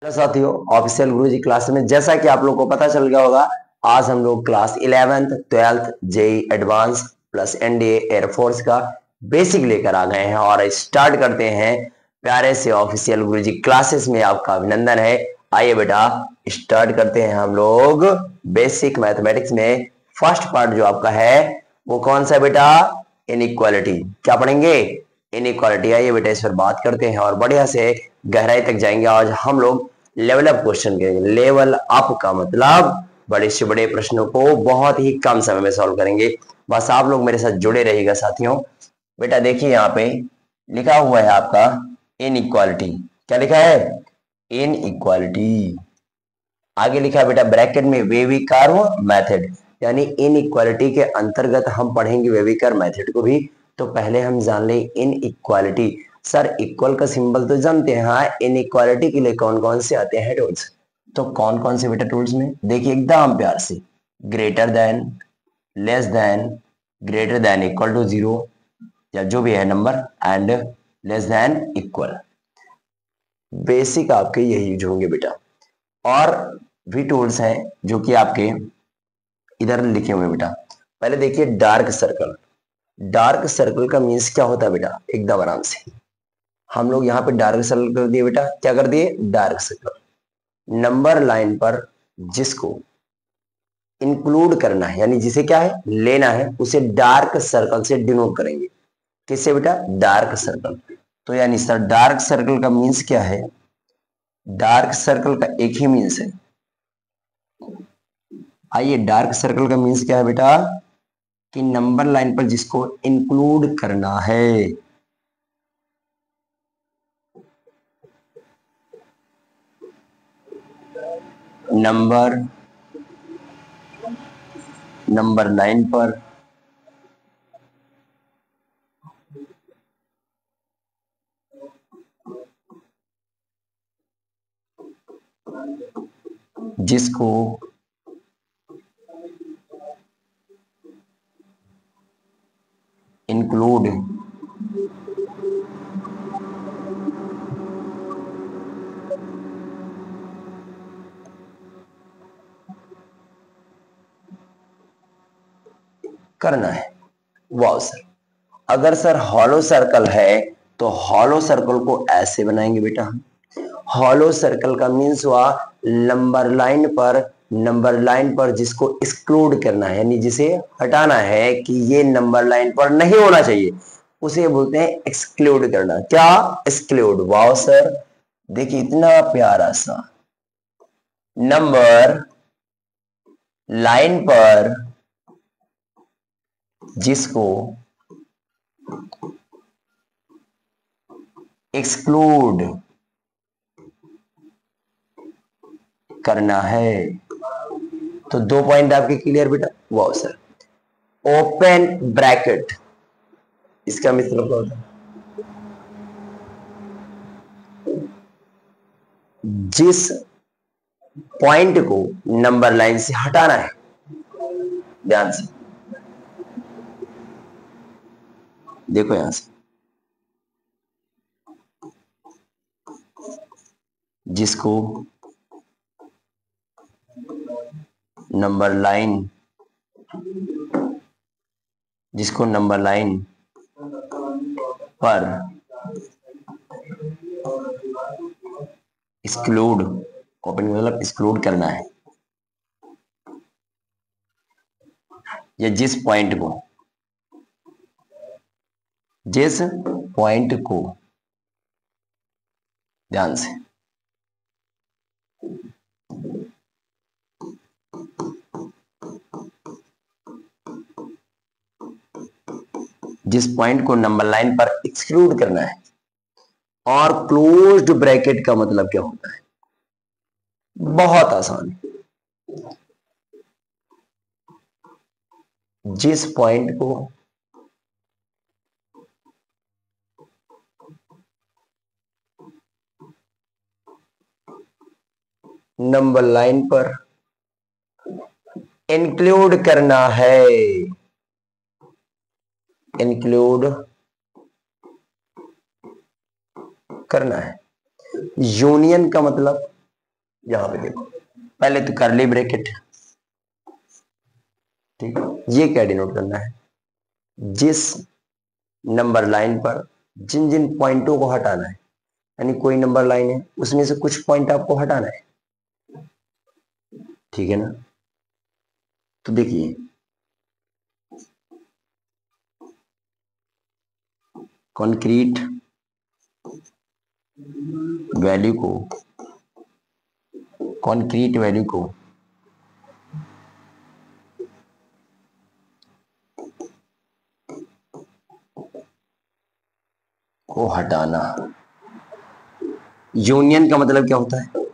Hello साथियों, official गुरुजी class में जैसा कि आप लोग को पता चल गया होगा, आज हम लोग class 11th 12th JEE advance plus NDA air force का बेसिक लेकर आ गए हैं और स्टार्ट करते हैं प्यारे से ऑफिशियल गुरुजी क्लासेस में। आपका अभिनंदन है। आइए बेटा स्टार्ट करते हैं हम लोग बेसिक मैथमेटिक्स में। फर्स्ट पार्ट जो आपका है वो कौन सा बेटा? इनइक्वालिटी। क्या पढ़ेंगे? इनइक्वालिटी। आइए बेटा इस पर बात करते हैं और बढ़िया से गहराई तक जाएंगे। आज हम लोग लेवल अप क्वेश्चन करेंगे। लेवल अप का मतलब बड़े से बड़े प्रश्नों को बहुत ही कम समय में सॉल्व करेंगे। बस आप लोग मेरे साथ जुड़े रहिएगा साथियों। बेटा देखिए यहाँ पे लिखा हुआ है आपका इनइक्वालिटी। क्या लिखा है? इनइक्वालिटी। आगे लिखा है बेटा ब्रैकेट में वेविकर मेथड, यानी इनइक्वालिटी के अंतर्गत हम पढ़ेंगे वेविकर मेथड को भी। तो पहले हम जान ले इनइक्वालिटी। सर इक्वल का सिंबल तो जानते हैं, हाँ। इनइक्वालिटी के लिए कौन कौन से आते हैं टूल्स? तो कौन कौन से बेटा टूल्स में देखिए एकदम प्यार से, greater than, less than, greater than equal to zero या जो भी है number, and less than equal. Basic आपके यही यूज होंगे बेटा। और भी टूल्स हैं जो कि आपके इधर लिखे हुए हैं बेटा। पहले देखिए डार्क सर्कल। डार्क सर्कल का मीन्स क्या होता है बेटा? एकदम आराम से हम लोग यहाँ पे डार्क सर्कल कर दिए बेटा। क्या कर दिए? Dark circle. नंबर लाइन पर जिसको इंक्लूड करना है, यानी जिसे क्या है लेना है, उसे डार्क सर्कल से डिनोट करेंगे। किससे बेटा? Dark circle. तो यानी सर डार्क सर्कल का मीन्स क्या है? डार्क सर्कल का एक ही मीन्स है। आइए डार्क सर्कल का मीन्स क्या है बेटा? कि नंबर लाइन पर जिसको इंक्लूड करना है। नंबर लाइन पर जिसको इंक्लूड करना है। वाह सर। अगर सर हॉलो सर्कल है तो हॉलो सर्कल को ऐसे बनाएंगे बेटा। हॉलो सर्कल का मीन्स हुआ नंबर लाइन पर जिसको एक्सक्लूड करना है, यानी जिसे हटाना है कि ये नंबर लाइन पर नहीं होना चाहिए, उसे बोलते हैं एक्सक्लूड करना। क्या? एक्सक्लूड। Wow sir. देखिए इतना प्यारा सा नंबर लाइन पर जिसको एक्सक्लूड करना है। तो दो पॉइंट आपके क्लियर बेटा। वाह सर। ओपन ब्रैकेट, इसका मतलब क्या होता है? जिस पॉइंट को नंबर लाइन से हटाना है, ध्यान से देखो यहां से, जिसको नंबर लाइन पर एक्सक्लूड, ओपन मतलब एक्सक्लूड करना है, या जिस पॉइंट को ध्यान से जिस पॉइंट को नंबर लाइन पर एक्सक्लूड करना है। और क्लोज्ड ब्रैकेट का मतलब क्या होता है? बहुत आसान। जिस पॉइंट को नंबर लाइन पर इंक्लूड करना है, इंक्लूड करना है। यूनियन का मतलब यहां पे देखो, पहले तो करली ब्रैकेट, ठीक, ये क्या डिनोट करना है, जिस नंबर लाइन पर जिन जिन पॉइंटों को हटाना है, यानी कोई नंबर लाइन है उसमें से कुछ पॉइंट आपको हटाना है, ठीक है ना। तो देखिए कॉन्क्रीट वैल्यू को, कॉन्क्रीट वैल्यू को हटाना, यूनियन का मतलब क्या होता है,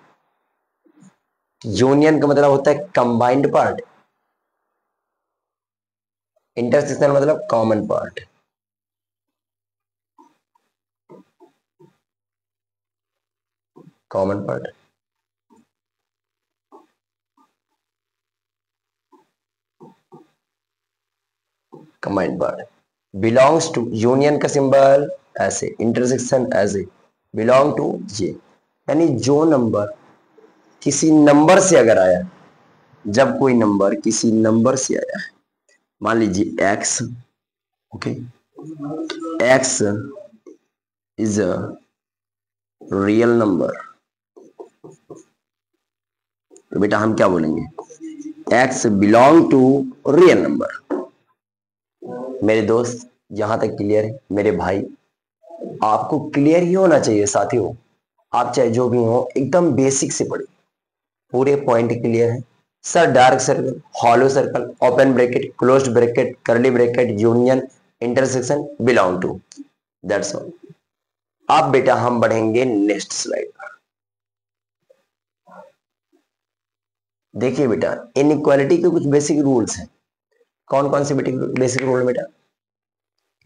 यूनियन का मतलब होता है कंबाइंड पार्ट, इंटरसेक्शन मतलब common part. Common part, combined part, belongs to, union का सिंबल ऐसे, इंटरसेक्शन ऐसे, बिलोंग टू ये, यानी जो नंबर किसी नंबर से अगर आया, जब कोई नंबर किसी नंबर से आया है, मान लीजिए x, okay, x is a real number, तो बेटा हम क्या बोलेंगे, x belong to real number. मेरे दोस्त यहां तक क्लियर है, मेरे भाई आपको क्लियर ही होना चाहिए साथियों, आप चाहे जो भी हो एकदम बेसिक से पढ़िए, पूरे पॉइंट क्लियर है। Sir dark circle, hollow circle, open bracket, closed bracket, curly bracket, union, intersection, belong to, that's all. अब बेटा हम बढ़ेंगे नेक्स्ट स्लाइड पर। देखिए बेटा इनइक्वालिटी के कुछ बेसिक रूल्स हैं। कौन कौन से बेसिक रूल बेटा,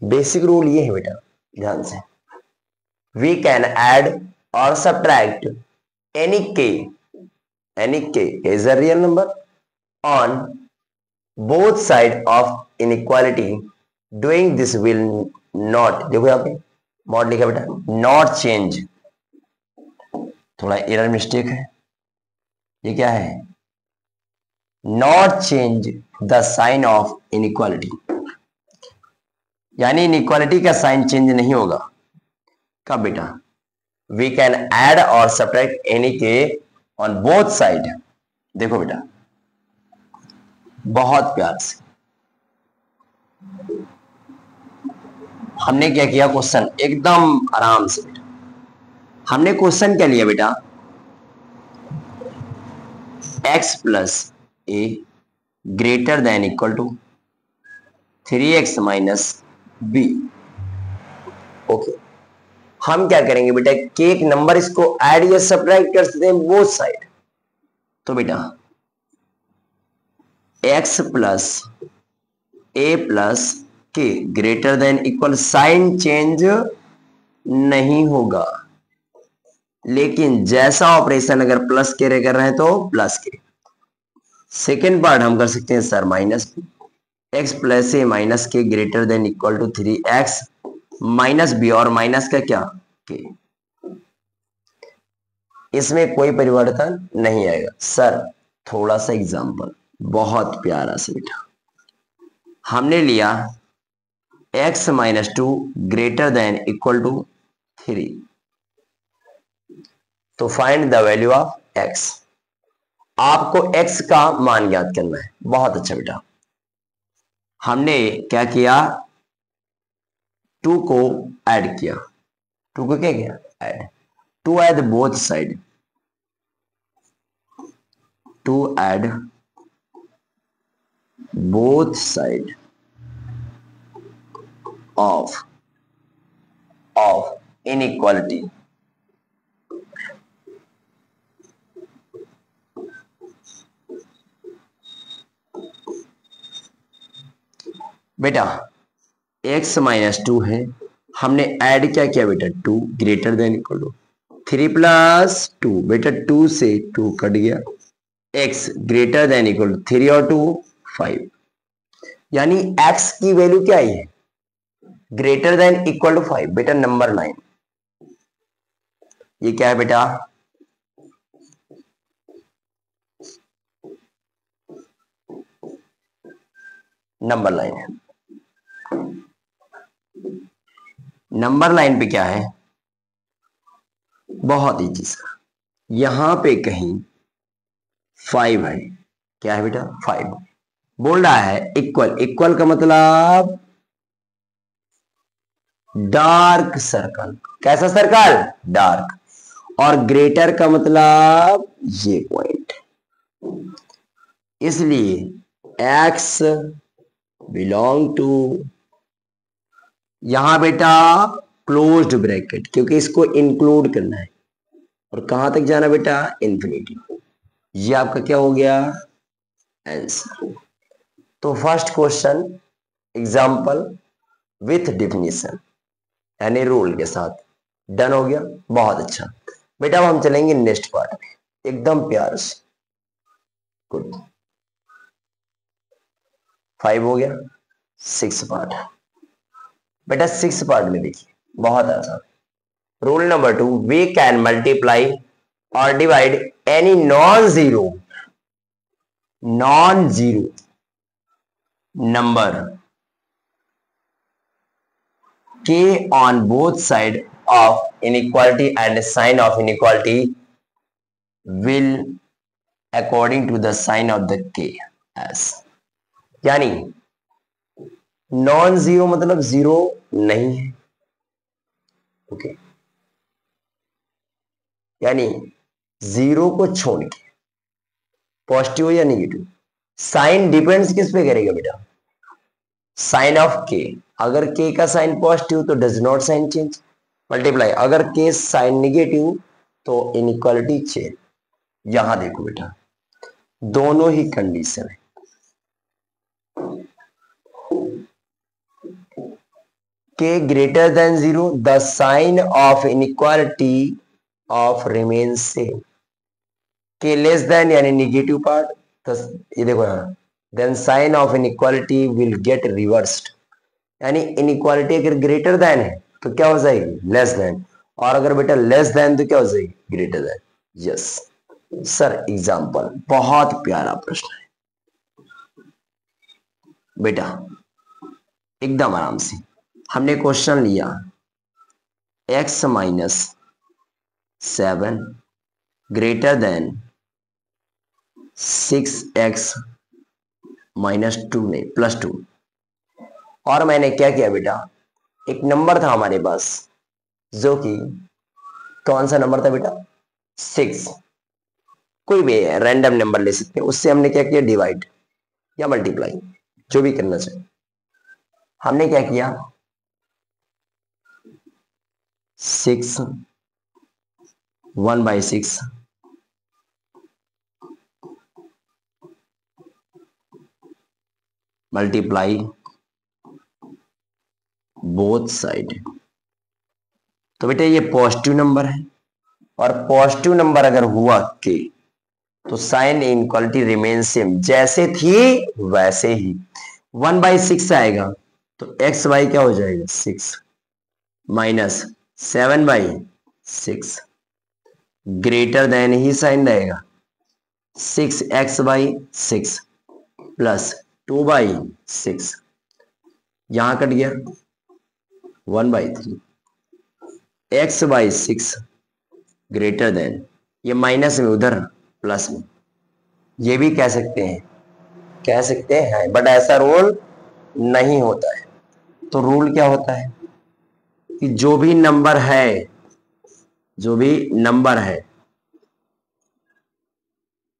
बेसिक रूल ये है बेटा, ध्यान से, वी कैन ऐड और सब्ट्रैक्ट एनी के, any k is a real number on both side of inequality, doing this will not, देखो यहाँ पे मॉड लिखा बेटा, not change, थोड़ा एरर मिस्टेक है, ये क्या है, not change the sign of inequality, यानी इनइक्वालिटी का साइन चेंज नहीं होगा। कब बेटा, वी कैन ऐड और सब्ट्रैक्ट एनी के ऑन बोथ साइड, देखो बेटा बहुत प्यार से हमने क्या किया, क्वेश्चन एकदम आराम से बेटा, हमने क्वेश्चन क्या लिया बेटा, x plus a greater than equal to 3x minus b, okay. हम क्या करेंगे बेटा, के एक नंबर इसको ऐड या सब्ट्रैक्ट कर सकते हैं बोथ साइड, तो बेटा x plus a plus k greater than equal, sign change नहीं होगा, लेकिन जैसा ऑपरेशन अगर प्लस के कर रहे हैं तो प्लस के, सेकेंड पार्ट हम कर सकते हैं sir minus, x plus a minus k greater than equal to 3x minus b, और माइनस का क्या के, इसमें कोई परिवर्तन नहीं आएगा। सर थोड़ा सा एग्जांपल, बहुत प्यारा से बेटा, हमने लिया x minus 2 greater than equal to 3, तो find the value of x, आपको x का मान ज्ञात करना है। बहुत अच्छा बेटा, हमने क्या किया, 2 को ऐड किया, 2 को क्या किया add, to add both side, to add both side of inequality, बेटा x माइनस 2 है, हमने ऐड क्या किया बेटा, 2 greater than equal to 3 plus 2, बेटा 2 से 2 कट गया, x greater than equal to 3 और 2 5, यानी x की वैल्यू क्या आई है, ग्रेटर देन इक्वल टू 5, बेटा नंबर 9, ये क्या है बेटा, नंबर लाइन है। नंबर लाइन पे क्या है, बहुत ही चीज, यहां पे कहीं 5 है। क्या है बेटा, 5। बोल रहा है इक्वल, इक्वल का मतलब डार्क सर्कल। कैसा सर्कल, डार्क। और ग्रेटर का मतलब ये पॉइंट। इसलिए x बिलोंग टू, यहां बेटा क्लोज्ड ब्रैकेट, क्योंकि इसको इंक्लूड करना है। और कहां तक जाना बेटा, इंफिनिटी। ये आपका क्या हो गया, आंसर। तो first question example with definition यानी रूल के साथ डन हो गया, बहुत अच्छा। बेटा अब हम चलेंगे नेक्स्ट पार्ट में एकदम प्यार से। गुड, 5 हो गया, 6 पार्ट। बेटा 6 पार्ट में देखिए, बहुत आसान। Rule number 2, we can multiply और divide any non zero number k on both side of inequality and sign of inequality will according to the sign of the k as। यानी non zero मतलब zero नहीं है, okay. यानी zero को छोड़ के positive या नेगेटिव, साइन डिपेंड्स किस पे करेगा बेटा, साइन ऑफ के। अगर के का साइन पॉजिटिव तो does not sign change, multiply अगर के साइन नेगेटिव तो इनइक्वालिटी चेंज। यहां देखो बेटा दोनों ही कंडीशन है। K greater than zero, the sign of inequality of remain same. K less than यानी नेगेटिव पार्ट, तो ये देखो यहां, then sign of inequality will get reversed. यानी इनइक्वालिटी अगर ग्रेटर देन है तो क्या हो जाएगी, लेस देन। और अगर बेटा लेस देन तो क्या हो जाएगी, greater than. Yes sir, example, बहुत प्यारा प्रश्न है बेटा, एकदम आराम से। हमने क्वेश्चन लिया x minus 7 greater than 6x minus 2 नहीं +2। और मैंने क्या किया बेटा, एक नंबर था हमारे पास जो कि कौन सा नंबर था बेटा, 6। कोई भी रैंडम नंबर ले सकते हैं, उससे हमने क्या किया, डिवाइड या मल्टीप्लाई, जो भी करना चाहिए। हमने क्या किया, 6 1/6 मल्टीप्लाई बोथ साइड। तो बेटा ये पॉजिटिव नंबर है, और पॉजिटिव नंबर अगर हुआ के तो साइन इनइक्वालिटी रिमेन सेम, जैसे थी वैसे ही। 1/6 आएगा तो एक्स वाई क्या हो जाएगा, 6 माइनस 7/6 ग्रेटर देन ही साइन रहेगा, 6x/6 प्लस 2/6, यहां कट गया 1/3, x/6 ग्रेटर देन, ये माइनस में उधर प्लस में, ये भी कह सकते हैं बट ऐसा रूल नहीं होता है। तो रूल क्या होता है कि जो भी नंबर है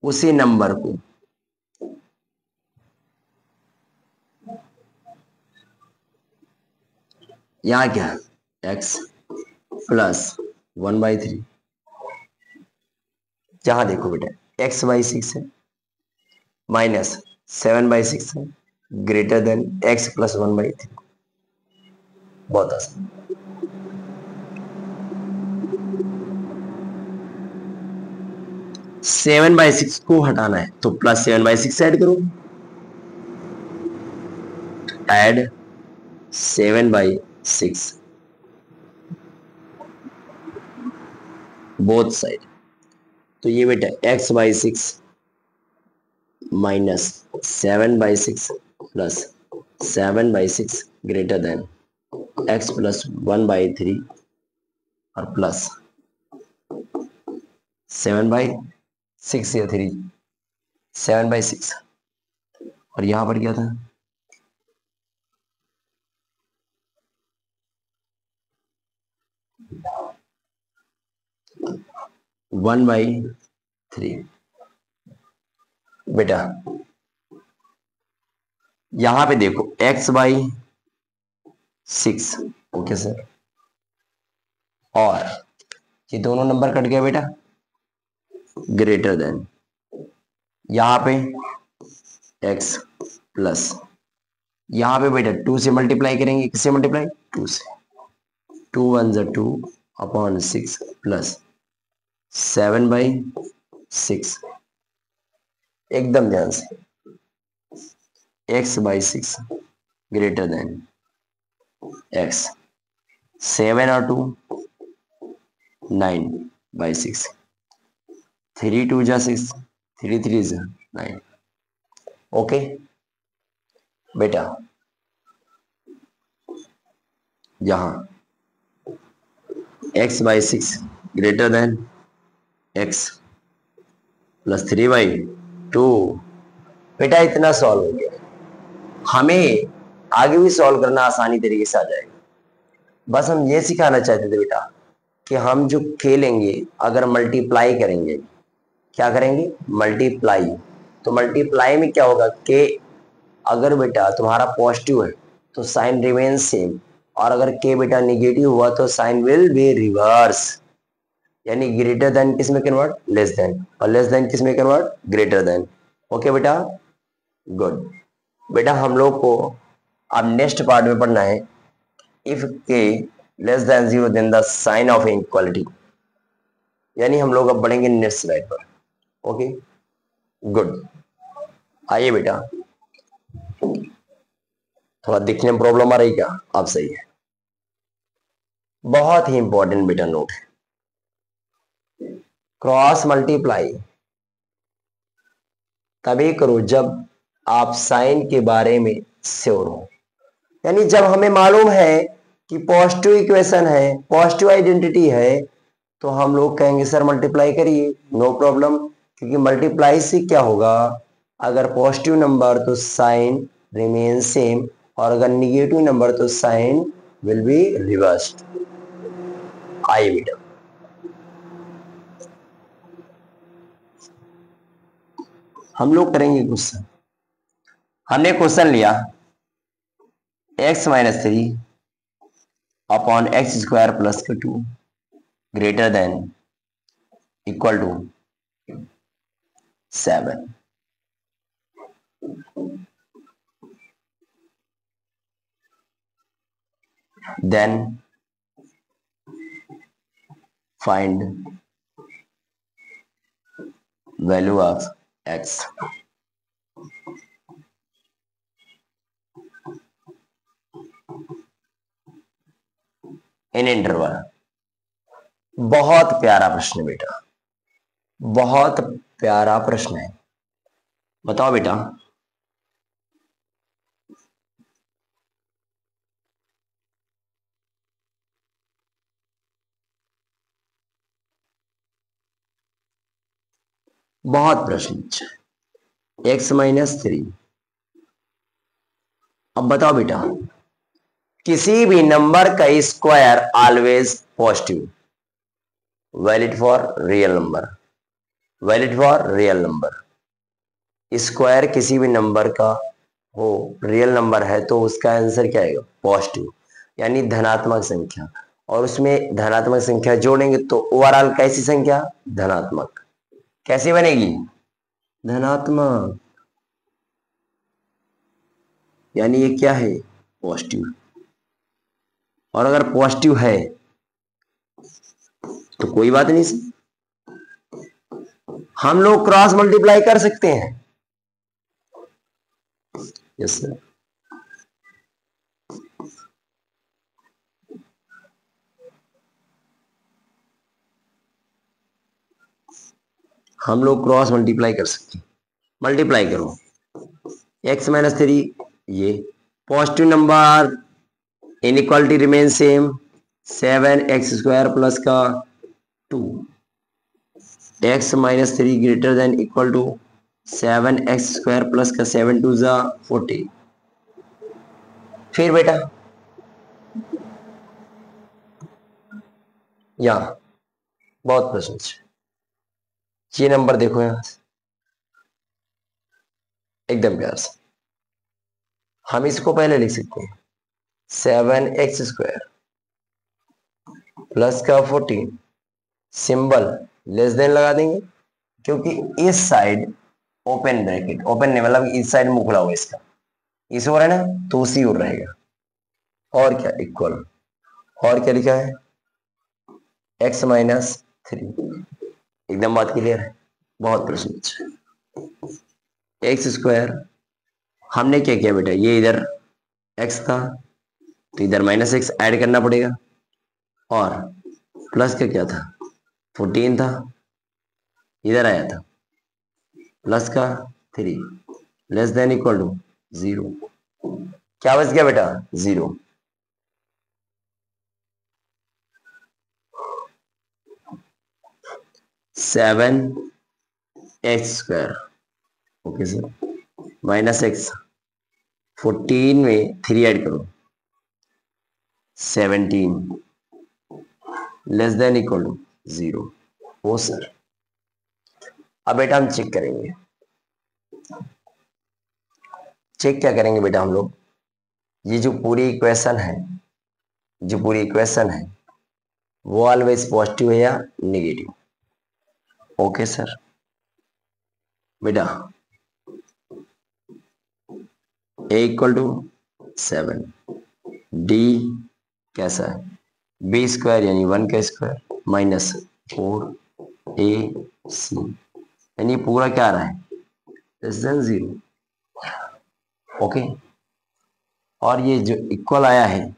उसी नंबर को यहां क्या है, x प्लस 1/3, जहां देखो बेटा x/6 है माइनस 7/6 है ग्रेटर देन x प्लस 1/3। बहुत आसान। 7/6 को हटाना है तो प्लस 7/6 ऐड करो, ऐड 7/6 बोथ साइड। तो ये बेटा x/6 minus 7/6 plus 7/6 greater then x plus 1/3 और प्लस 7/6 या 3 7/6 और यहां पर क्या था 1/3 बेटा यहां पे देखो x/6 ओके सर और ये दोनों नंबर कट गया बेटा ग्रेटर देन यहां पे x प्लस यहां पे बेटा 2 से मल्टीप्लाई करेंगे किससे मल्टीप्लाई 2 से 2 1 जा 2 अपॉन 6 प्लस 7/6 एकदम ध्यान से x/6 ग्रेटर देन x 7 और 2 9/6 3 2 जा 6 3 3 जा 9 ओके बेटा यहां x/6 greater than x plus 3/2 बेटा इतना सॉल्व हो गया हमें आगे भी सॉल्व करना आसानी तरीके से आ जाएगा बस हम ये सिखाना चाहते थे बेटा कि हम जो खेलेंगे अगर मल्टीप्लाई करेंगे क्या करेंगे मल्टीप्लाई तो मल्टीप्लाई में क्या होगा कि अगर बेटा तुम्हारा पॉजिटिव है तो साइन रिमेन सेम और अगर के बेटा निगेटिव हुआ तो साइन विल बी रिवर्स यानी ग्रेटर देन किस में कन्वर्ट लेस देन और लेस देन किस में कन्वर्ट ग्रेटर देन ओके बेटा गुड बेटा हम लोग को अब नेक्स्ट पार्ट में पढ़ना है if k less than 0 then the sign of inequality यानी हम लोग अब बढ़ेंगे नेक्स्ट स्लाइड पर ओके गुड आइए बेटा थोड़ा दिखने में प्रॉब्लम आ रही क्या आप सही है बहुत ही इंपॉर्टेंट बेटा नोट है क्रॉस मल्टीप्लाई तभी करो जब आप साइन के बारे में श्योर हो यानी जब हमें मालूम है कि पॉजिटिव इक्वेशन है पॉजिटिव आइडेंटिटी है तो हम लोग कहेंगे सर मल्टीप्लाई करिए नो प्रॉब्लम क्योंकि मल्टीप्लाई से क्या होगा अगर पॉजिटिव नंबर तो साइन रिमेन सेम और अगर निगेटिव नंबर तो साइन विल बी रिवर्स्ड आइए बेटा हम लोग करेंगे क्वेश्चन हमने क्वेश्चन लिया x-3 upon x square plus 2 greater than equal to 7 then find value of x in interval बहुत प्यारा प्रश्न है बेटा बहुत प्यारा प्रश्न है बताओ बेटा बहुत प्रश्न अच्छा x-3 अब बताओ बेटा किसी भी नंबर का square always positive valid for real number valid for real number square किसी भी नंबर का हो रियल नंबर है तो उसका आंसर क्या आएगा पॉजिटिव यानी धनात्मक संख्या और उसमें धनात्मक संख्या जोड़ेंगे तो ओवरऑल कैसी संख्या धनात्मक कैसे बनेगी धनात्मक यानी ये क्या है पॉजिटिव और अगर पॉजिटिव है तो कोई बात नहीं सी हम लोग क्रॉस मल्टीप्लाई कर सकते हैं यस सर हम लोग क्रॉस मल्टीप्लाई कर सकते हैं मल्टीप्लाई करो x-3 ये positive number inequality remain same, 7x² plus का 2, x minus 3 greater than equal to 7x² plus का 7 2 जा 40। फिर बेटा यहाँ बहुत प्रश्न, ये नंबर देखो यहां एकदम प्यार से, हम इसको पहले लिख सकते हैं 7x² प्लस का 14, सिंबल लेस देन लगा देंगे क्योंकि इस साइड ओपन ब्रैकेट, ओपन नहीं मतलब इस साइड मुंह खुला हुआ इसका, इस ओर है ना तो उसी ओर रहेगा, और क्या इक्वल, और क्या लिखा है x माइनस 3, एकदम बात क्लियर है, बहुत प्रश्न अच्छा। x², हमने क्या किया बेटा, ये इधर x था तो इधर -x ऐड करना पड़ेगा, और प्लस का क्या था 14 था, इधर आया था प्लस का 3 लेस देन इक्वल टू 0, क्या बच गया बेटा 0। Seven x² okay sir, -x, 14 में 3 ऐड करो 17 लेस देन इक्वल टू 0 हो सर। अब बेटा हम चेक करेंगे, चेक क्या करेंगे बेटा हम लोग, ये जो पूरी इक्वेशन है, जो पूरी इक्वेशन है वो ऑलवेज पॉजिटिव है या नेगेटिव। ओके सर बेटा a इक्वल टू 7, d कैसा है b² यानी 1 का स्क्वायर -4ac, यानी पूरा क्या आ रहा है लेस देन 0। ओके, और ये जो इक्वल आया है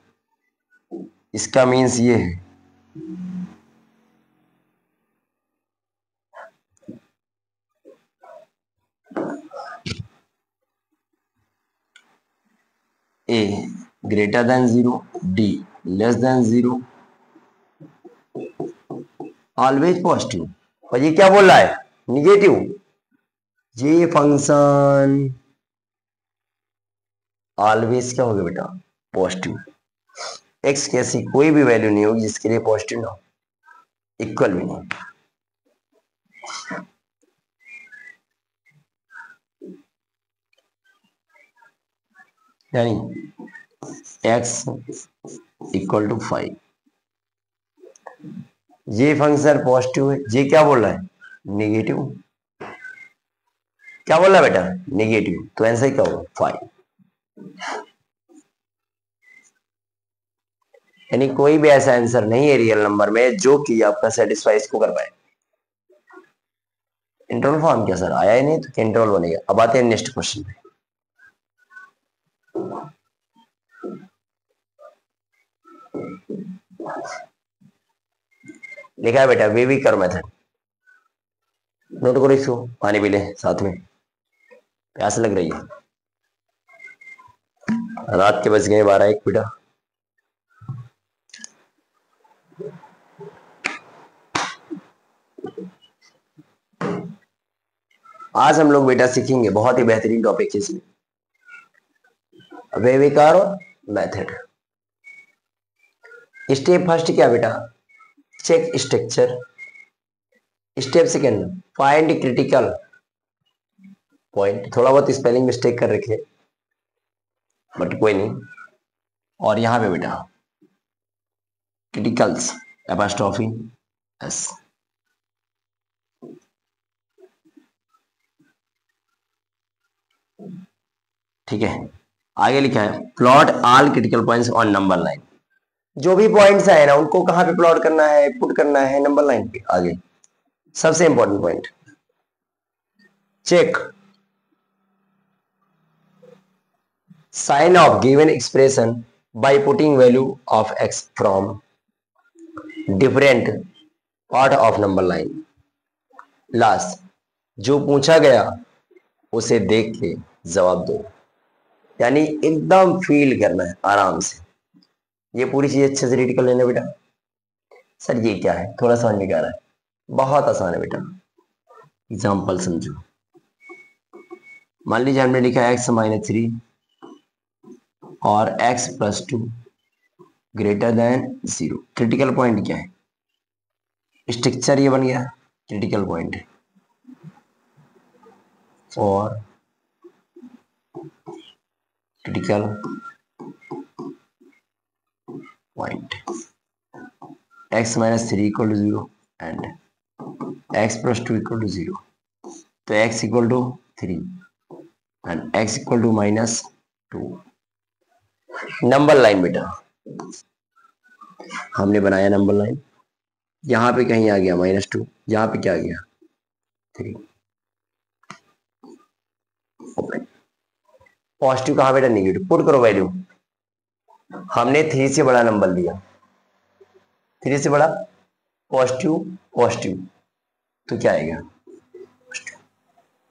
इसका मीन्स ये है a greater than 0, d less than 0, always positive, और ये क्या बोल रहा है निगेटिव। ये फंक्शन ऑलवेज क्या होगा बेटा पॉजिटिव, x की ऐसी कोई भी वैल्यू नहीं होगी जिसके लिए पॉजिटिव ना हो, इक्वल भी नहीं। यानी x इक्वल टू 5, ये फंक्शन पॉजिटिव है, ये क्या बोल रहा है नेगेटिव, क्या बोल रहा है बेटा नेगेटिव, तो आंसर क्या होगा 5। यानी कोई भी ऐसा आंसर नहीं है रियल नंबर में जो कि आपका सेटिस्फाई इसको कर पाए। इंटरवल फॉर्म क्या सर आया ही नहीं तो इंटरवल बनेगा। अब आते हैं नेक्स्ट क्वेश्चन पे। लिखा है बेटा वे भी कर मेथड, नोट करो इसको, पानी पी ले साथ में, प्यास लग रही है, रात के बज गए 12-1 बेटा। आज हम लोग बेटा सीखेंगे बहुत ही बेहतरीन टॉपिक है इसमें, वेविकार मेथड। स्टेप फर्स्ट क्या बेटा check structure, step second find critical point, थोड़ा बहुत स्पेलिंग मिस्टेक कर रखे बट कोई नहीं, और यहां पे बेटा क्रिटिकल्स एपोस्ट्रोफी एस। ठीक है, आगे लिखा है plot all critical points on number line, जो भी पॉइंट्स आए ना उनको कहां पे प्लॉट करना है, पुट करना है नंबर लाइन पे। आगे सबसे important point check sign of given expression by putting value of x from different part of number line। Last जो पूछा गया उसे देख के जवाब दो। यानी एकदम फील करना है आराम से। ये पूरी चीज अच्छे से रीड कर लेना बेटा। सर ये क्या है, थोड़ा समझ में क्या आ रहा है? बहुत आसान है बेटा, एग्जाम्पल समझो। मान लीजिए हमने लिखा x-3 और x+2 greater than 0। Critical point क्या है? स्ट्रक्चर ये बन गया critical point for critical point x-3 equal to 0 and x+2 equal to 0। तो x equal to 3 and x equal to -2। Number line बेटा, हमने बनाया नंबर लाइन। यहां पे कहीं आ गया -2, यहां पे क्या आ गया 3। पॉजिटिव कहां बेटा? नेगेटिव। पुट करो वैल्यू। हमने 3 से बड़ा नंबर लिया, 3 से बड़ा पॉजिटिव पॉजिटिव, तो क्या आएगा?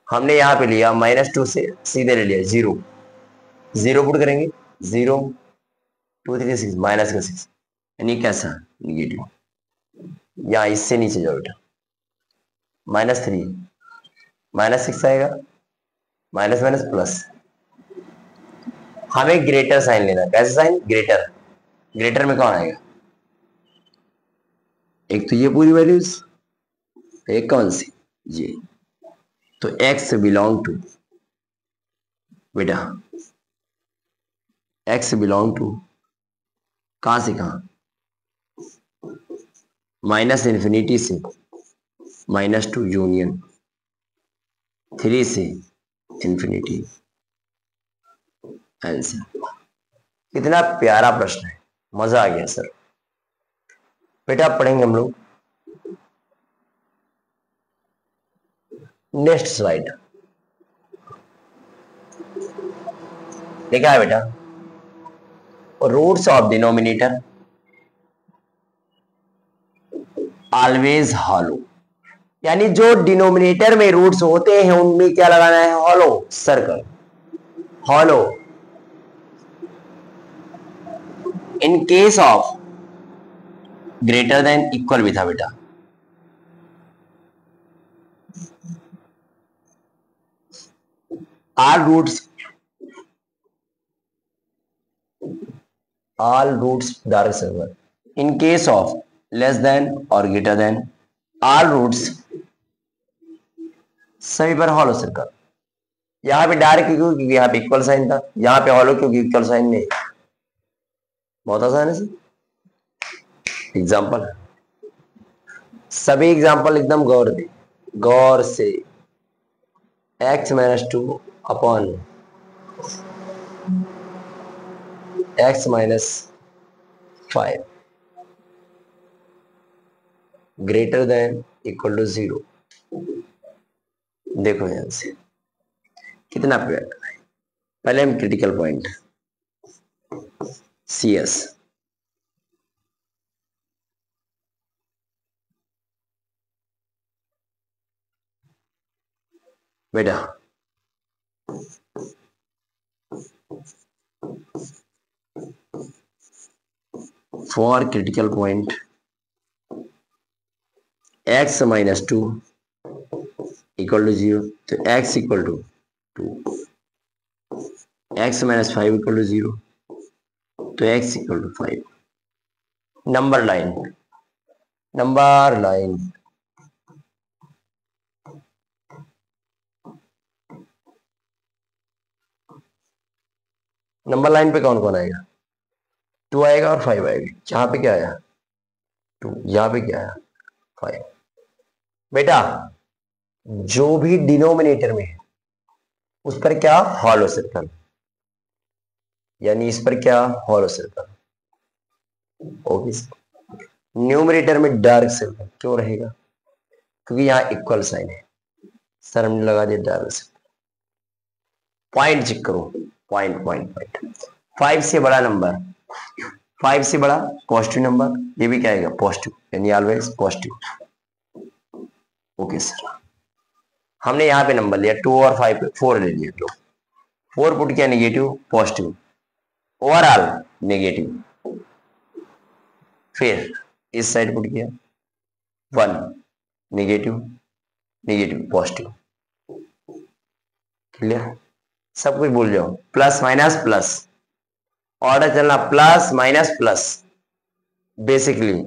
हमने यहाँ पे लिया -2 से सीधे ले लिया 0, 0 पुट करेंगे 0 2 3 6 -6, यानी कैसा निगेटिव। यहाँ इससे नीचे जाओ बेटा, -3 -6 आएगा, माइनस माइनस प्लस। हमें ग्रेटर साइन लेना। कैसे साइन? ग्रेटर। ग्रेटर में कौन आएगा? एक तो ये पूरी वैल्यूज, एक कौन सी? ये। तो x बिलोंग टू बेटा, x बिलोंग टू कहां से कहां? -∞ से -2 यूनियन 3 से इंफिनिटी। आंसर। कितना प्यारा प्रश्न है, मजा आ गया सर। बेटा अब पढ़ेंगे हम लोग नेक्स्ट स्लाइड। देखा है बेटा, roots of denominator always hollow, यानी जो डिनोमिनेटर में रूट्स होते हैं उनमें क्या लगाना है? Hollow circle. Hollow in case of greater than equal भी था बेटा। all roots dark circle in case of less than or greater than all roots सभी पर हॉलो सर्कल। यहाँ पे डार्क क्योंकि यहाँ पे इक्वल साइन था, यहाँ पे हॉलो क्योंकि इक्वल साइन नहीं। बहुत आसान है सर। एग्जाम्पल, सभी एग्जाम्पल एकदम गौर से। x-2 upon x-5 greater than equal to 0। देखो यहां से कितना प्यारा है। पहले हम क्रिटिकल पॉइंट CS, बेटा for critical point x-2 equal to 0, तो x equal to 2, x-5 equal to 0, तो x equal to 5। Number line, number line number line पे कौन कौन आएगा? 2 आएगा और 5 आएगा। यहाँ पे क्या आया? 2, यहाँ पे क्या आया? 5। बेटा जो भी डिनोमिनेटर में है उस पर क्या? हॉलो सर्कल, यानी इस पर क्या? Hollow circle. ओके। न्यूमरेटर में डार्क सर्कल क्यों रहेगा? क्योंकि यहाँ इक्वल साइन है। सर हमने लगा दिया डार्क सर्कल। पॉइंट चेक करो, पॉइंट पॉइंट पॉइंट। 5 से बड़ा नंबर, 5 से बड़ा पॉजिटिव नंबर, ये भी क्या आएगा? पॉजिटिव, यानी ऑलवेज पॉजिटिव। ओके सर, हमने यहाँ पे नंबर लिया 2 और 5 पे 4 ले लिया। तो 4 पुट किया नेगेटिव पॉजिटिव, ओवरऑल नेगेटिव। फिर इस साइड पुट किया 1 नेगेटिव नेगेटिव पॉजिटिव। क्लियर? सब कुछ भूल जाओ, प्लस माइनस प्लस, ऑर्डर चलना plus minus plus, basically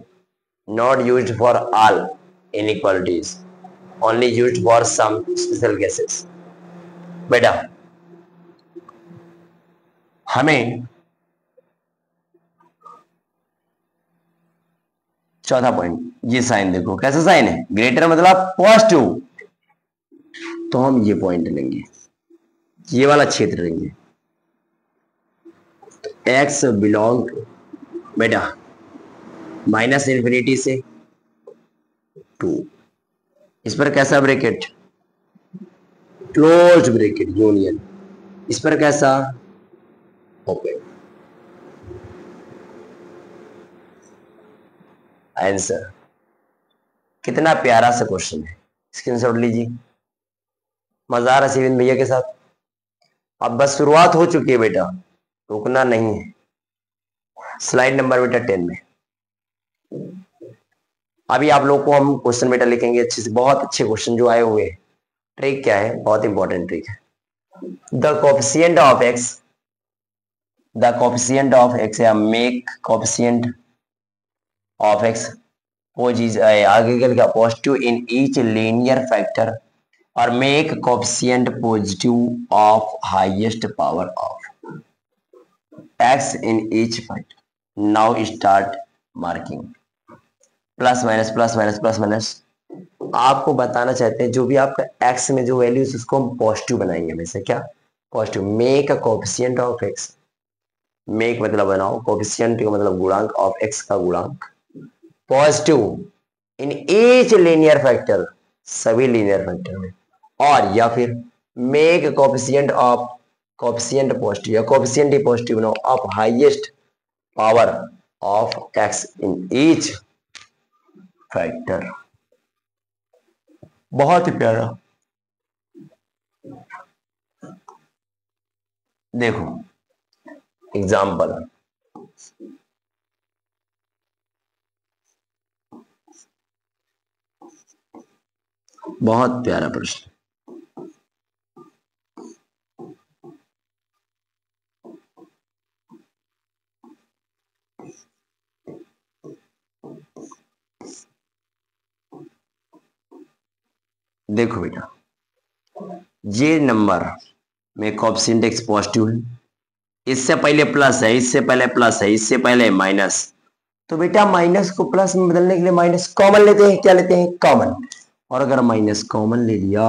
not used for all inequalities, only used for some special cases। बेटा हमें चौथा पॉइंट, ये साइन देखो कैसा साइन है, ग्रेटर मतलब पॉजिटिव, तो हम ये पॉइंट लेंगे, ये वाला क्षेत्र लेंगे। एक्स बिलोंग बेटा माइनस इंफिनिटी से 2, इस पर कैसा ब्रैकेट, क्लोज ब्रैकेट यूनियन, इस पर कैसा ओपन। आंसर कितना प्यारा सा क्वेश्चन है, स्क्रीनशॉट लीजिए। मजा आ रहा शिविन भैया के साथ? अब बस शुरुआत हो चुकी है बेटा, रुकना नहीं है। स्लाइड नंबर बेटा 10 में अभी आप लोग को हम क्वेश्चन बेटा लिखेंगे अच्छे से, बहुत अच्छे क्वेश्चन जो आए हुए हैं। ट्रिक क्या है, बहुत इंपॉर्टेंट ट्रिक है। The coefficient of x, the coefficient of x या मेक कोफिशिएंट ऑफ एक्स आगे क्या लिखा, positive in each linear factor और make coefficient positive of highest power of x in each factor. Now start marking, plus minus plus minus plus minus. आपको बताना चाहते हैं जो भी आपका एक्स में जो वैल्यूज उसको हम पॉजिटिव बनाएंगे हमेशा, क्या positive. Make a coefficient of x, make मतलब बनाओ, कोफिशिएंट का मतलब गुणांक, ऑफ एक्स का गुणांक positive in each linear factor, सभी लीनियर फैक्टर में, और या फिर make coefficient of, coefficient positive या कोफिशिएंट ही पॉजिटिव बनाओ of highest power of x in each factor. बहुत ही प्यारा। देखो एग्जाम्पल, बहुत प्यारा प्रश्न। देखो बेटा, ये नंबर में कोएफिशिएंट एक्स पॉजिटिव है, इससे पहले प्लस है, इससे पहले प्लस है, इससे पहले माइनस, तो बेटा माइनस को प्लस में बदलने के लिए माइनस कॉमन लेते हैं, क्या लेते हैं कॉमन, और अगर माइनस कॉमन ले लिया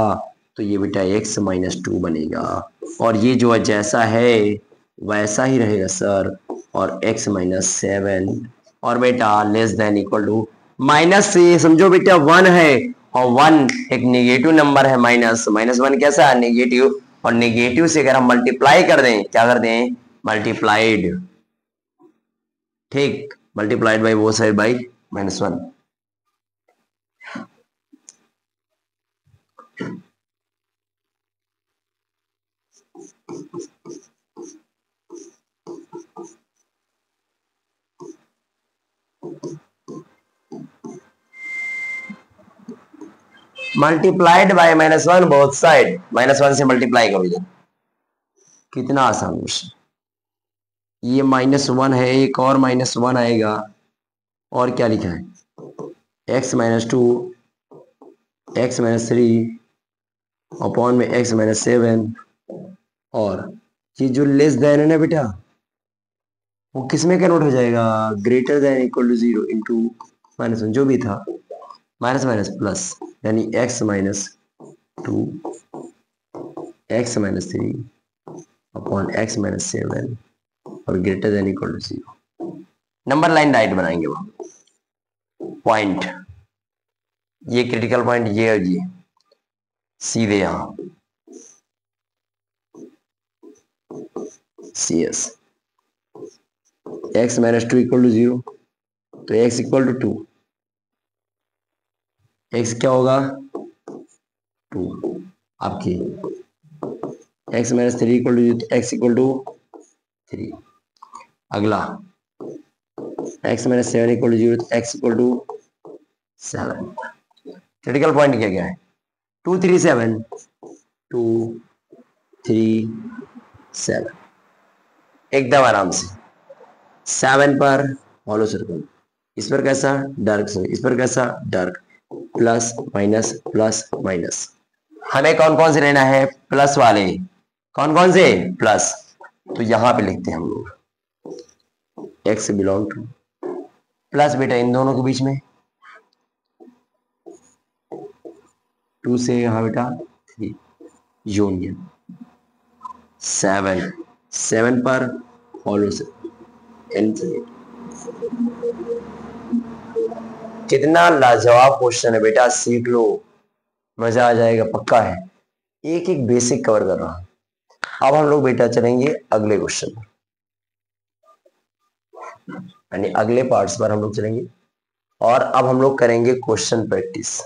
तो ये बेटा x माइनस 2 बनेगा, और ये जो है जैसा है वैसा ही रहेगा सर, और x माइनस 7, और बेटा less than equal to, minus से समझो बेटा 1 है, और 1 एक नेगेटिव नंबर है, माइनस माइनस 1 कैसा है नेगेटिव, और नेगेटिव से अगर हम मल्टीप्लाई कर दें, क्या कर दें मल्टीप्लाइड, ठीक, मल्टीप्लाइड बाई वो side by -1। Multiplied by -1 both side, -1 से मल्टीप्लाई कर दो, कितना आसान क्वेश्चन। ये -1 है, एक और -1 आएगा, और क्या लिखा है x minus 2 x minus 3 upon में x माइनस 7, और ये जो लेस देन है ना बेटा वो किस में कन्वर्ट हो जाएगा, greater than equal to 0 into -1 जो भी था, माइनस माइनस प्लस, यानी x minus 2 x minus 3 upon x minus 7 और greater than equal to 0। Number line right बनाएंगे वो पॉइंट, ये क्रिटिकल पॉइंट ये है, ये सीधे यहां C S, x minus 2 equal to 0, तो x इक्वल टू 2, x क्या होगा 2 आपकी x minus three equal to x equal to three. अगला x minus seven equal to zero, x equal to seven. Critical point क्या क्या है? 2 3 7, 2 3 7, एकदम आराम से। 7 पर हॉलो सर्कल, इस पर कैसा डार्क सर्कल, इस पर कैसा डार्क, प्लस माइनस। हमें कौन कौन से लेना है? प्लस वाले। कौन कौन से? प्लस। तो यहां पे लिखते हैं हम लोग एक्स बिलोंग टू प्लस, बेटा इन दोनों के बीच में 2 से यहां बेटा 3 यूनियन 7, 7 पर हॉलो सर्कल इन्फिनिटी। कितना लाजवाब क्वेश्चन है बेटा, सीख लो, मजा आ जाएगा, पक्का है। एक एक बेसिक कवर कर रहा हूं। अब हम लोग बेटा चलेंगे अगले क्वेश्चन पर, यानी अगले पार्ट्स पर हम लोग चलेंगे। और अब हम लोग करेंगे क्वेश्चन प्रैक्टिस।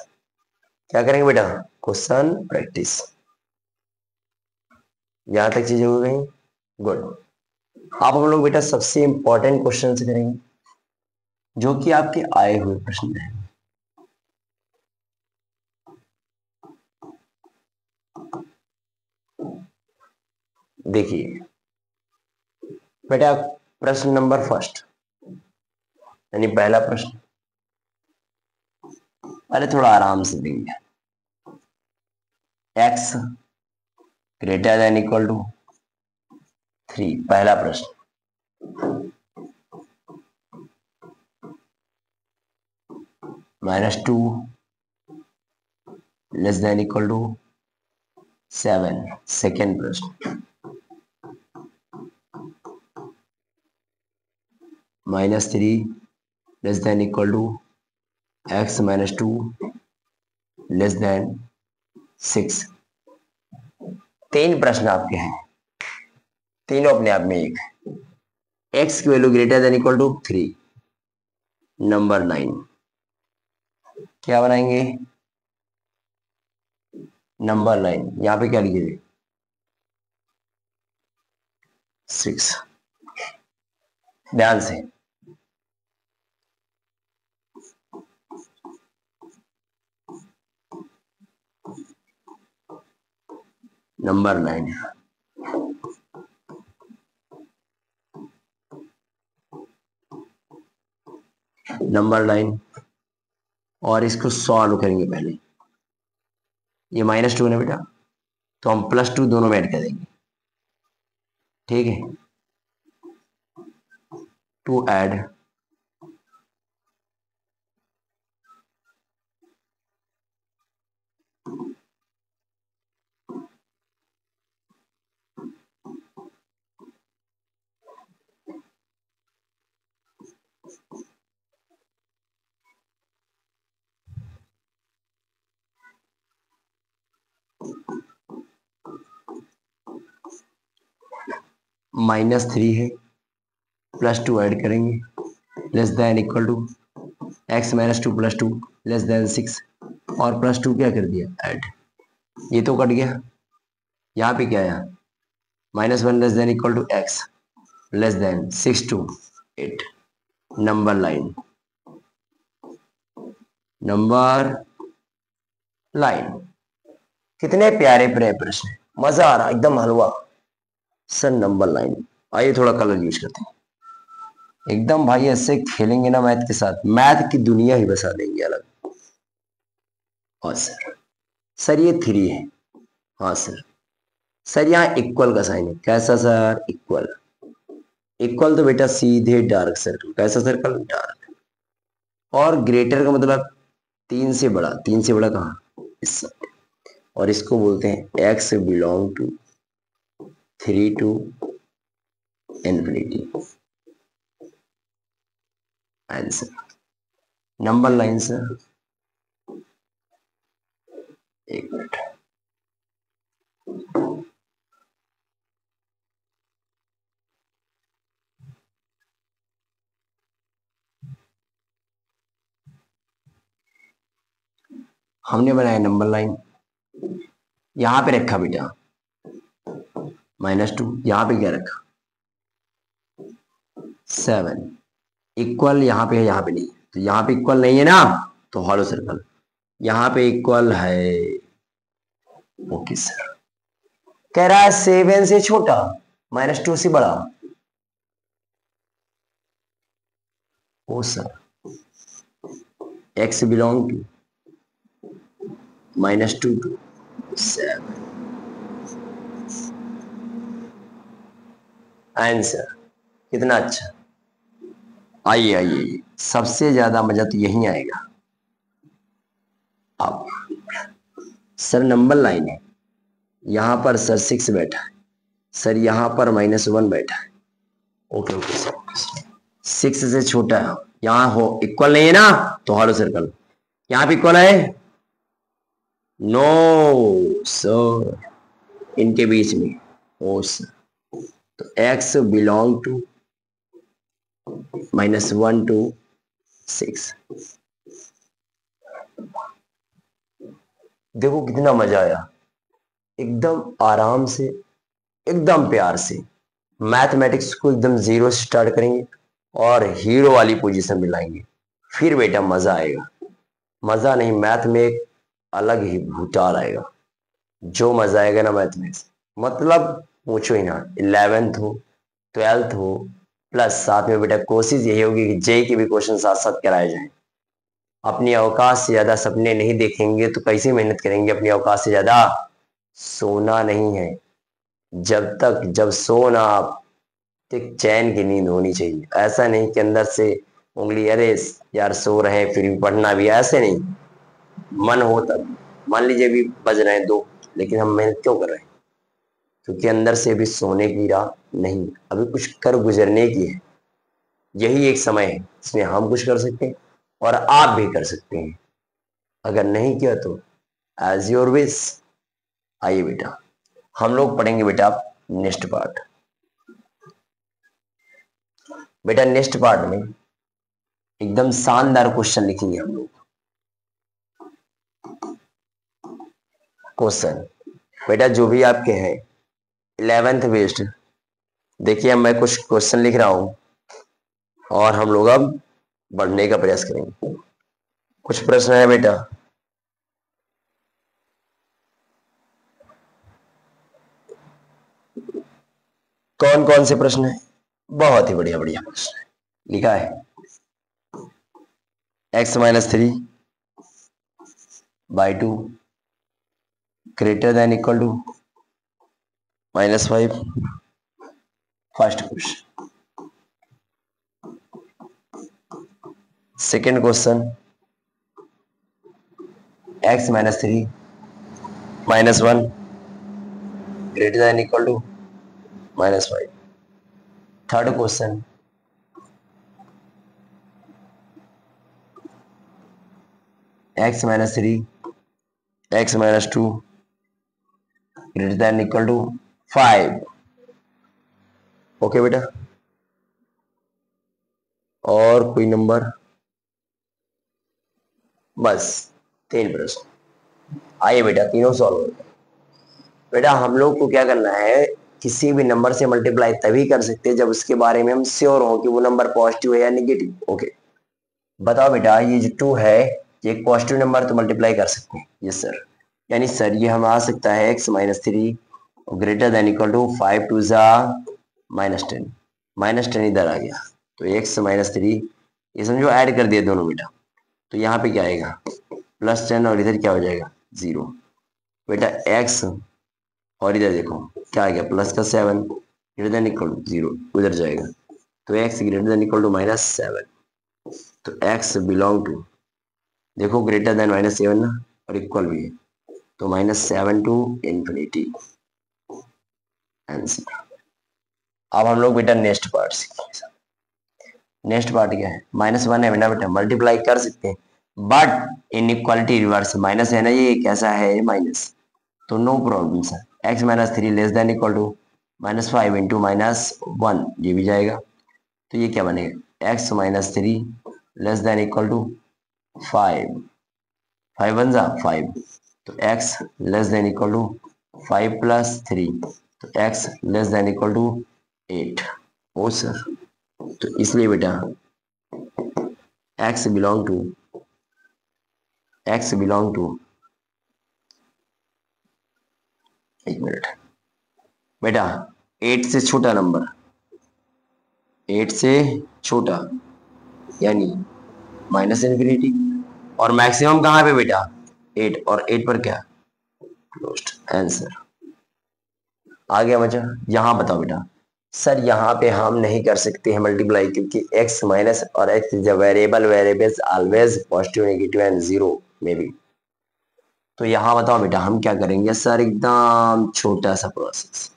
क्या करेंगे बेटा? Question practice. यहां तक चीजें हो गई, गुड। अब हम लोग बेटा सबसे इंपॉर्टेंट क्वेश्चन से करेंगे, जो कि आपके आए हुए प्रश्न है। देखिए बेटा, प्रश्न नंबर फर्स्ट, यानी पहला प्रश्न, अरे थोड़ा आराम से देंगे। X greater than equal to 3, पहला प्रश्न। -2 less than equal to 7, second प्रश्न। -3 less than equal to x -2 less than 6। तीन प्रश्न आपके हैं, तीनों अपने आप में एक। एक्स की value greater than equal to 3, number 9। क्या बनाएंगे? नंबर 9, यहां पे क्या लिखिए? 6। ध्यान से, नंबर 9, नंबर 9। और इसको सॉल्व करेंगे पहले। ये -2 ना बेटा, तो हम +2 दोनों में ऐड कर देंगे, ठीक है। टू ऐड -3 है, +2 ऐड करेंगे, less than equal to x -2 +2 less than 6, और +2 क्या कर दिया? ऐड। ये तो कट गया। यहाँ पे क्या आया? -1 less than equal to x less than 6 to 8, number line, number line. कितने प्यारे प्यारे प्रश्न, मजा आ रहा, एकदम हलवा। सर नंबर लाइन, आइए थोड़ा कलर यूज करते हैं। एकदम भाई ऐसे खेलेंगे ना मैथ के साथ, मैथ की दुनिया ही बसा देंगे अलग। और सर ये 3 है। हाँ सर यहाँ इक्वल का साइन है, कैसा सर? इक्वल। इक्वल तो बेटा सीधे डार्क सर्कल, कैसा सर्कल? डार्क। और ग्रेटर का मतलब 3 से बड़ा, 3 से बड़ा कहाँ? इस साइड। और इसको बोलते हैं x belong to 3 to infinity. Answer number line sir. एक मिनट, हमने बनाया नंबर लाइन, यहां पे रखा बेटा -2, यहाँ पे क्या रखा 7 इक्वल, यहाँ पे है यहाँ पे नहीं, तो यहाँ पे इक्वल नहीं है ना, तो हॉलो सर्कल, यहाँ पे इक्वल है। ओके सर, कह रहा है 7 से छोटा, -2 से बड़ा। ओ sir, x belong to -2 to 7। Answer कितना अच्छा। आइए आइए आइए, सबसे ज्यादा मजा तो यही आएगा। अब सर नंबर लाइन है, यहाँ पर सर 6 बैठा है, सर यहाँ पर -1 बैठा है। ओके ओके सर, 6 से छोटा है, यहाँ हो इक्वल नहीं है ना, तो हॉलो सर्कल, यहाँ पे इक्वल है, नो सर, इनके बीच में। ओ सर, तो x बिलोंग टू -1 to 6। देखो कितना मजा आया, एकदम आराम से, एकदम प्यार से मैथमेटिक्स को एकदम 0 से स्टार्ट करेंगे और हीरो वाली पोजीशन में लाएंगे, फिर बेटा मजा आएगा। मजा नहीं, मैथ में एक अलग ही भूचाल आएगा। जो मजा आएगा ना मैथ में, मतलब पूछो ही ना। 11th हो, 12th हो, प्लस साथ में बेटा कोशिश यही होगी कि जेई के भी क्वेश्चन साथ साथ कराए जाएं। अपनी औकात से ज्यादा सपने नहीं देखेंगे तो कैसे मेहनत करेंगे। अपनी औकात से ज्यादा सोना नहीं है, जब सो ना आप, एक चैन की नींद होनी चाहिए। ऐसा नहीं कि अंदर से उंगली, अरे यार सो रहे हैं फिर भी पढ़ना भी, ऐसे नहीं। मन हो तब, मान लीजिए भी बज रहे हैं 2, लेकिन हम मेहनत क्यों कर रहे हैं? क्योंकि अंदर से भी सोने की राह नहीं, अभी कुछ कर गुजरने की है। यही एक समय है जिसमें हम कुछ कर सकते हैं और आप भी कर सकते हैं। अगर नहीं किया तो एज योर विश। आइए बेटा, हम लोग पढ़ेंगे बेटा नेक्स्ट पार्ट। बेटा नेक्स्ट पार्ट में एकदम शानदार क्वेश्चन लिखेंगे हम लोग। क्वेश्चन बेटा जो भी आपके हैं 11th बेस्ड, देखिए अब मैं कुछ क्वेश्चन लिख रहा हूं और हम लोग अब बढ़ने का प्रयास करेंगे। कुछ प्रश्न है बेटा, कौन कौन से प्रश्न है? बहुत ही बढ़िया बढ़िया प्रश्न है। लिखा है x-3/2 greater than equal to -5। First question. Second question, x-3 -1 greater than equal to -5। Third question, x-3 x-2 greater than equal to 5। Okay बेटा, और कोई नंबर? बस 3 प्रश्न। आइए बेटा तीनों सॉल्व करते हैं। बेटा हम लोग को क्या करना है, किसी भी नंबर से मल्टीप्लाई तभी कर सकते हैं जब उसके बारे में हम श्योर हो कि वो नंबर पॉजिटिव है या नेगेटिव। ओके बताओ बेटा, ये जो 2 है ये एक पॉजिटिव नंबर तो मल्टीप्लाई कर सकते हैं? Yes sir. यानी सर ये हम आ सकता है x-3 greater than equal to 5 2 जा -10। -10 इधर आ गया तो x-3 ये समझो ऐड कर दिया दोनों बेटा, तो यहाँ पे क्या आएगा +10 और इधर क्या हो जाएगा 0। बेटा x और इधर देखो क्या आ गया प्लस का 7 ग्रेटर देन इक्वल टू 0, उधर जाएगा तो x greater than equal to -7। तो x बिलोंग टू, देखो ग्रेटर देन -7 ना और इक्वल भी है, तो -7 टू इंफिनिटी आंसर। अब हम लोग बेटा नेक्स्ट पार्ट सीखेंगे। नेक्स्ट पार्ट क्या है, -1 है बेटा, बेटा मल्टीप्लाई कर सकते हैं बट इनइक्वालिटी रिवर्स, माइनस है ना ये, कैसा है माइनस, तो no problem sir. x-3 less than equal to -5 into -1, ये भी जाएगा तो ये क्या बनेगा x-3 less than equal to 5, 5 1 जा 5, तो x less than equal to 5 + 3, तो x less than equal to 8। ओ सर, तो इसलिए बेटा x बिलोंग टू, एक मिनट बेटा, 8 से छोटा नंबर, 8 से छोटा यानी माइनस इन्फिनिटी, और मैक्सिमम कहाँ पे बेटा 8, और 8 पर क्या क्लोज्ड। आंसर आ गया मजा। यहाँ बताओ बेटा, सर यहाँ पे हम नहीं कर सकते हैं मल्टीप्लाई, क्योंकि x माइनस और x is a variable, variables always positive, negative and zero में भी। तो यहाँ बताओ बेटा हम क्या करेंगे सर, एकदम छोटा सा process,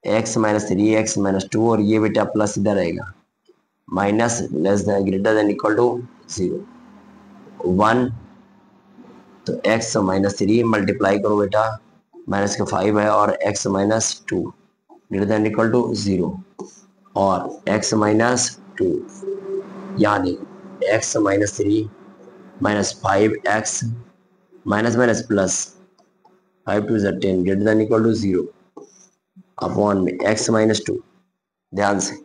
x minus 3 x minus 2, और ये बेटा प्लस इधर आएगा, minus less than greater than equal to 0 1। तो x माइनस 3 मल्टीप्लाई करो बेटा, माइनस का 5 है, और x minus 2 greater than equal to 0, और x माइनस 2 यहाँ देखो x minus 3 minus 5x minus minus plus 5 2 10 greater than equal to 0 upon में x माइनस 2। ध्यान से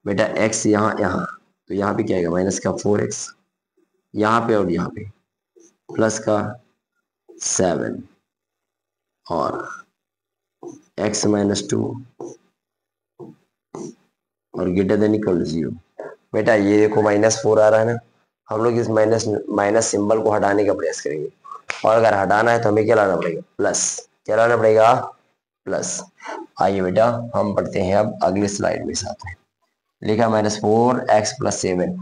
बेटा x यहाँ यहाँ, तो यहाँ पे क्या आएगा माइनस का 4x, यहाँ पे और यहाँ पे प्लस का 7, और x माइनस 2 और ग्रेटर देन इक्वल टू 0। बेटा ये देखो -4 आ रहा है ना, हम लोग इस माइनस सिंबल को हटाने का प्रयास करेंगे, और अगर हटाना है तो हमें क्या लाना पड़ेगा प्लस, क्या लाना पड़ेगा प्लस। आइए बेटा हम पढ़ते हैं अब अगले स्लाइड में साथ में। लिखा -4x plus 7,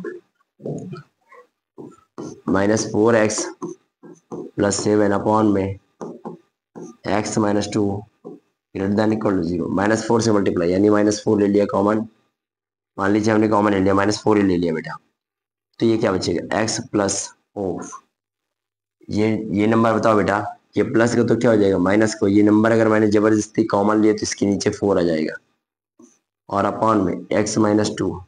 -4x plus 7 upon में x minus 2 greater than equal to 0, -4 से मल्टीप्लाई यानी -4 ले लिया कॉमन, मान लीजिए हमने कॉमन ले लिया -4 ही ले लिया बेटा, तो ये क्या बचेगा x प्लस ऑफ, ये नंबर बताओ बेटा, ये प्लस का तो क्या हो जाएगा माइनस को, ये नंबर अगर मैंने जबरदस्ती कॉमन लिया तो इसके नीचे 4 आ जाएगा, और अपॉन में x माइनस 2,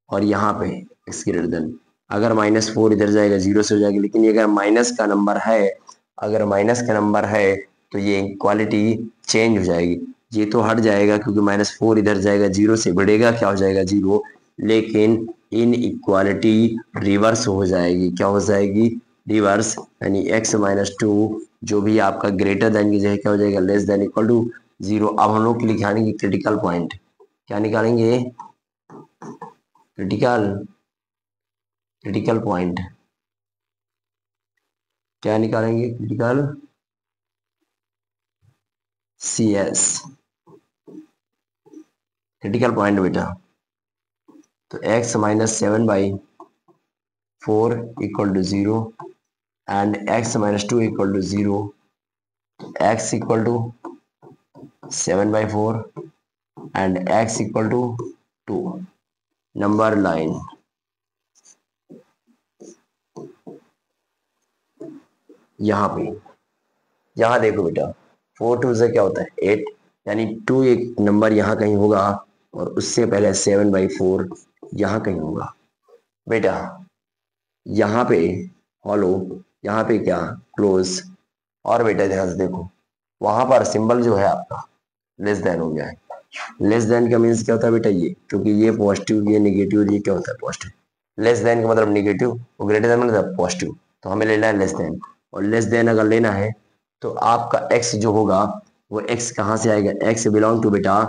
और यहाँ पे x ग्रेटर देन, अगर -4 इधर जाएगा 0 से हो जाएगा, लेकिन ये अगर माइनस का नंबर है, अगर माइनस का नंबर है तो ये इक्वालिटी चेंज हो जाएगी, ये तो हट जाएगा क्योंकि -4 इधर जाएगा 0 से बढ़ेगा, क्या हो जाएगा 0, लेकिन इन इक्वालिटी रिवर्स हो जाएगी, क्या हो जाएगी रिवर्स, यानी x माइनस 2 जो भी आपका ग्रेटर देन की जगह क्या हो जाएगा लेस देन इक्वल टू 0। अब हम लोग निकालेंगे क्रिटिकल पॉइंट, क्या निकालेंगे क्रिटिकल पॉइंट, क्या निकालेंगे क्रिटिकल CS, क्रिटिकल पॉइंट बेटा। तो x minus 7/4 equal to 0 and x minus 2 equal to 0, x equal to 7/4 and x equal to 2, number line. यहाँ देखो बेटा 4 2 से क्या होता है 8, यानी 2 एक नंबर यहाँ कहीं होगा, और उससे पहले 7/4 यहाँ कहीं होगा बेटा, यहाँ पे हॉलो, यहाँ पे क्या क्लोज, और बेटा ध्यान से देखो वहां पर सिंबल जो है आपका लेस देन हो गया है, लेस देन का मीन्स क्या होता है बेटा ये, क्योंकि ये पॉजिटिव ये नेगेटिव, ये क्या होता है पॉजिटिव, लेस देन का मतलब नेगेटिव और ग्रेटर देन मतलब पॉजिटिव, तो हमें लेना है लेस देन, और लेस देन अगर लेना है तो आपका x जो होगा वो x कहाँ से आएगा, x बिलोंग टू बेटा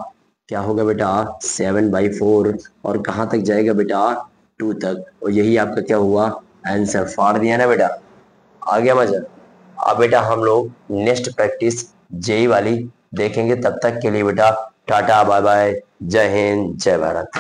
क्या होगा बेटा 7/4, और कहाँ तक जाएगा बेटा 2 तक, और यही आपका क्या हुआ आंसर, फाड़ दिया ना बेटा, आ गया मजा। अब बेटा हम लोग नेक्स्ट प्रैक्टिस जेई वाली देखेंगे, तब तक के लिए बेटा टाटा बाय बाय, जय हिंद जय भारत।